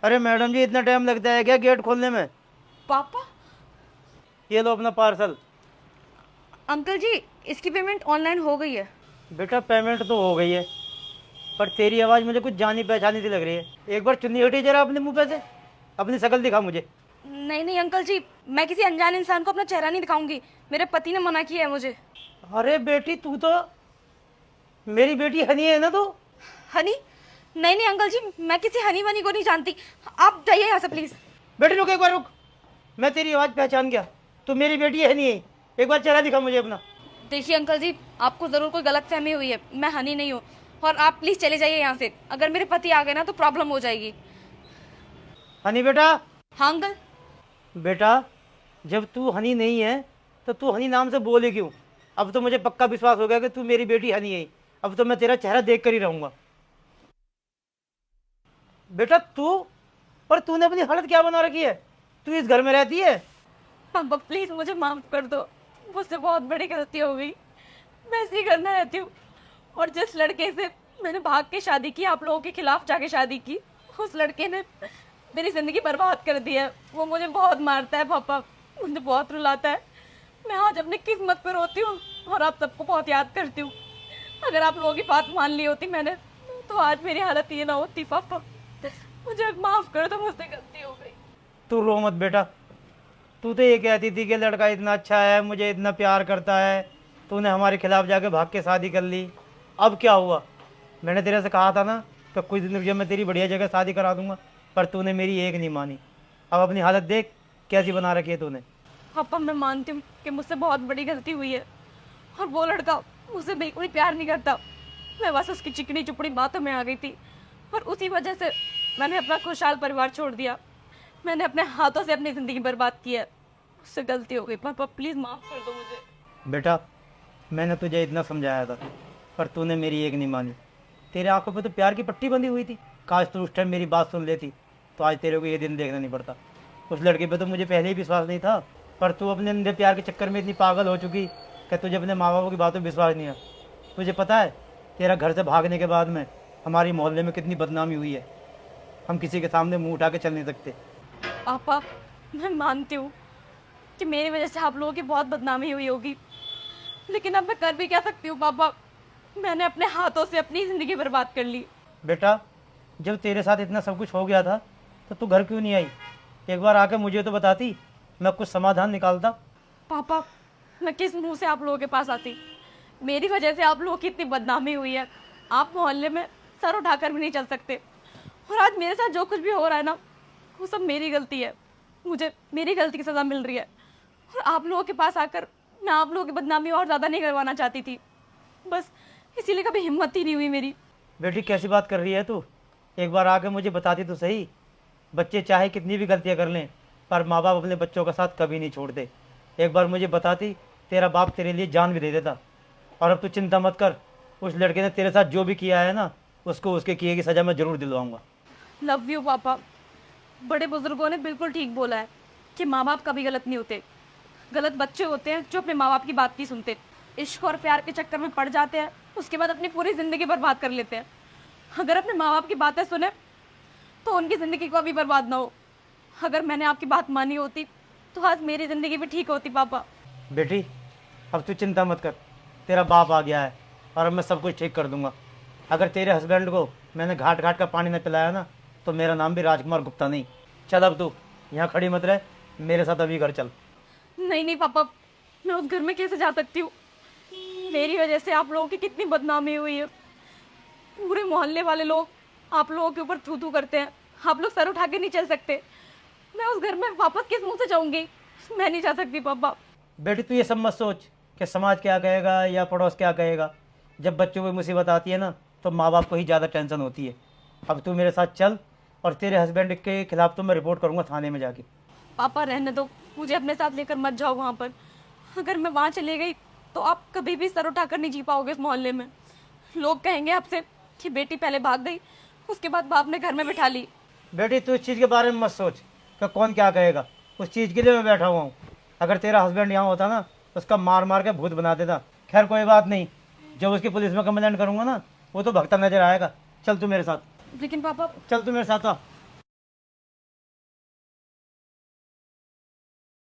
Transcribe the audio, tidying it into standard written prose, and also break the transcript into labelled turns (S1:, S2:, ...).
S1: अरे मैडम जी, इतना टाइम लगता है क्या गेट खोलने में?
S2: पापा।
S1: ये लो अपना पार्सल।
S2: अंकल जी, इसकी पेमेंट ऑनलाइन हो गई है।
S1: बेटा पेमेंट तो हो गई है, पर तेरी आवाज़ मुझे कुछ जानी पहचानी सी लग रही है। एक बार चुन्नी हटी जरा अपने मुंह पे से, अपनी शक्ल दिखा मुझे।
S2: नहीं नहीं अंकल जी, मैं किसी अनजान इंसान को अपना चेहरा नहीं दिखाऊंगी। मेरे पति ने मना किया है मुझे।
S1: अरे बेटी, तू तो मेरी बेटी हनी है ना? तो
S2: हनी? नहीं नहीं अंकल जी, मैं किसी हनी वनी को नहीं जानती। आप जाइए यहाँ से प्लीज।
S1: बेटी रुक, एक बार रुक। मैं तेरी आवाज़ पहचान गया। तू मेरी बेटी है नहीं है। एक बार चेहरा दिखा मुझे अपना।
S2: देखिए अंकल जी, आपको जरूर कोई गलत फहमी हुई है। मैं हनी नहीं हूँ। और आप प्लीज चले जाइए यहाँ से। अगर मेरे पति आ गए ना तो प्रॉब्लम हो जाएगी।
S1: हनी बेटा।
S2: हाँ अंकल।
S1: बेटा, जब तू हनी नहीं है तो तू हनी नाम से बोले क्यों? अब तो मुझे पक्का विश्वास हो गया कि तू मेरी बेटी हनी है। अब तो मैं तेरा चेहरा देख कर ही रहूंगा। बेटा तू, पर तूने अपनी हालत क्या बना रखी है? तू इस घर में रहती है?
S2: पापा प्लीज मुझे माफ कर दो। मुझसे बहुत बड़ी गलती हो गई। मैं ऐसे ही करना रहती हूँ। और जिस लड़के से मैंने भाग के शादी की, आप लोगों के खिलाफ जाके शादी की, उस लड़के ने मेरी जिंदगी बर्बाद कर दी है। वो मुझे बहुत मारता है पापा, मुझे बहुत रुलाता है। मैं आज अपनी किस्मत पर रोती हूँ और आप सबको बहुत याद करती हूँ। अगर आप लोगों की बात मान ली होती मैंने, तो आज मेरी हालत ये ना होती। पापा मुझे माफ कर दो, मुझसे गलती हो गई।
S1: तू रो मत बेटा। तू तो ये कहती थी कि लड़का इतना अच्छा है, मुझे इतना प्यार करता है। तूने हमारे खिलाफ जाके भाग के शादी कर ली। अब क्या हुआ? मैंने तेरे से कहा था ना कि कुछ दिन रुक जा, मैं तेरी बढ़िया जगह शादी करा दूंगा। पर तूने मेरी एक नहीं मानी। अब अपनी हालत देख कैसी बना रखी है तूने।
S2: पापा मैं मानती हूँ कि मुझसे बहुत बड़ी गलती हुई है। और वो लड़का मुझसे बिल्कुल ही प्यार नहीं करता। मैं बस उसकी चिकनी चुपड़ी बातों में आ गई थी। और उसी वजह से मैंने अपना खुशहाल परिवार छोड़ दिया। मैंने अपने हाथों से अपनी ज़िंदगी बर्बाद की है। उससे गलती हो गई। पापा प्लीज़ माफ़ कर दो मुझे।
S1: बेटा, मैंने तुझे इतना समझाया था, पर तूने मेरी एक नहीं मानी। तेरे आंखों पे तो प्यार की पट्टी बंधी हुई थी। काश तू उस टाइम मेरी बात सुन लेती तो आज तेरे को ये दिन देखना नहीं पड़ता। उस लड़के पे तो मुझे पहले ही विश्वास नहीं था, पर तू अपने अंधे प्यार के चक्कर में इतनी पागल हो चुकी कि तुझे अपने माँ बापों की बातों पर विश्वास नहीं है। तुझे पता है, तेरा घर से भागने के बाद में हमारी मोहल्ले में कितनी बदनामी हुई है। हम किसी के सामने मुंह उठा के चल नहीं सकते।
S2: पापा मैं मानती हूँ कि मेरी वजह से आप लोगों की बहुत बदनामी हुई होगी, लेकिन अब मैं कर भी क्या सकती हूँ पापा। मैंने अपने हाथों से अपनी ज़िंदगी बर्बाद कर ली।
S1: बेटा, जब तेरे साथ इतना सब कुछ हो गया था तो तू घर क्यों नहीं आई? एक बार आके मुझे तो बताती, मैं कुछ समाधान निकालता।
S2: पापा मैं किस मुंह से आप लोगों के पास आती? मेरी वजह से आप लोगों की इतनी बदनामी हुई है। आप मोहल्ले में सर उठाकर भी नहीं चल सकते। और आज मेरे साथ जो कुछ भी हो रहा है ना, वो सब मेरी गलती है। मुझे मेरी गलती की सज़ा मिल रही है। और आप लोगों के पास आकर मैं आप लोगों की बदनामी और ज़्यादा नहीं करवाना चाहती थी। बस इसीलिए कभी हिम्मत ही नहीं हुई मेरी।
S1: बेटी कैसी बात कर रही है तू? एक बार आके मुझे बताती तो सही। बच्चे चाहे कितनी भी गलतियां कर लें, पर माँ बाप अपने बच्चों का साथ कभी नहीं छोड़ते। एक बार मुझे बताती, तेरा बाप तेरे लिए जान भी दे देता। और अब तू चिंता मत कर, उस लड़के ने तेरे साथ जो भी किया है ना, उसको उसके किए की सज़ा मैं ज़रूर दिलवाऊंगा।
S2: लव यू पापा। बड़े बुजुर्गों ने बिल्कुल ठीक बोला है कि माँ बाप कभी गलत नहीं होते। गलत बच्चे होते हैं जो अपने माँ बाप की बात नहीं सुनते, इश्क और प्यार के चक्कर में पड़ जाते हैं, उसके बाद अपनी पूरी ज़िंदगी बर्बाद कर लेते हैं। अगर अपने माँ बाप की बातें सुने तो उनकी ज़िंदगी को भी बर्बाद ना हो। अगर मैंने आपकी बात मानी होती तो आज मेरी ज़िंदगी भी ठीक होती पापा।
S1: बेटी, अब तू चिंता मत कर। तेरा बाप आ गया है और अब मैं सब कुछ ठीक कर दूंगा। अगर तेरे हस्बैंड को मैंने घाट घाट का पानी न पिलाया ना, तो मेरा नाम भी राजकुमार गुप्ता नहीं। चल अब तू यहाँ खड़ी मत रह, मेरे साथ अभी घर चल।
S2: नहीं नहीं पापा, मैं उस घर में कैसे जा सकती हूँ? मेरी वजह से आप लोगों की कितनी बदनामी हुई है। पूरे मोहल्ले वाले लोग आप लोगों के ऊपर थू थू करते हैं। आप लोग सर उठा के नहीं चल सकते। मैं उस घर में वापस किस मुंह से जाऊंगी? मैं नहीं जा सकती पापा।
S1: बेटी तू ये सब मत सोच कि समाज क्या कहेगा या पड़ोस क्या कहेगा। जब बच्चों को मुसीबत आती है ना, तो माँ बाप को ही ज़्यादा टेंशन होती है। अब तू मेरे साथ चल, और तेरे हस्बैंड के खिलाफ तो मैं रिपोर्ट करूँगा थाने में जाके।
S2: पापा रहने दो, मुझे अपने साथ लेकर मत जाओ वहाँ पर। अगर मैं वहाँ चली गई तो आप कभी भी सर उठाकर नहीं जी पाओगे इस मोहल्ले में। लोग कहेंगे आपसे कि बेटी पहले भाग गई, उसके बाद बाप ने घर में बिठा ली।
S1: बेटी तू इस चीज़ के बारे में मत सोच कि कौन क्या कहेगा। उस चीज़ के लिए मैं बैठा हुआ हूँ। अगर तेरा हस्बैंड यहाँ होता ना, उसका मार मार के भूत बना देता। खैर कोई बात नहीं, जब उसकी पुलिस में कंप्लेंट करूँगा ना, वो तो भगता नजर आएगा। चल तू मेरे साथ,
S2: लेकिन पापा
S1: चल तू मेरे साथ आ।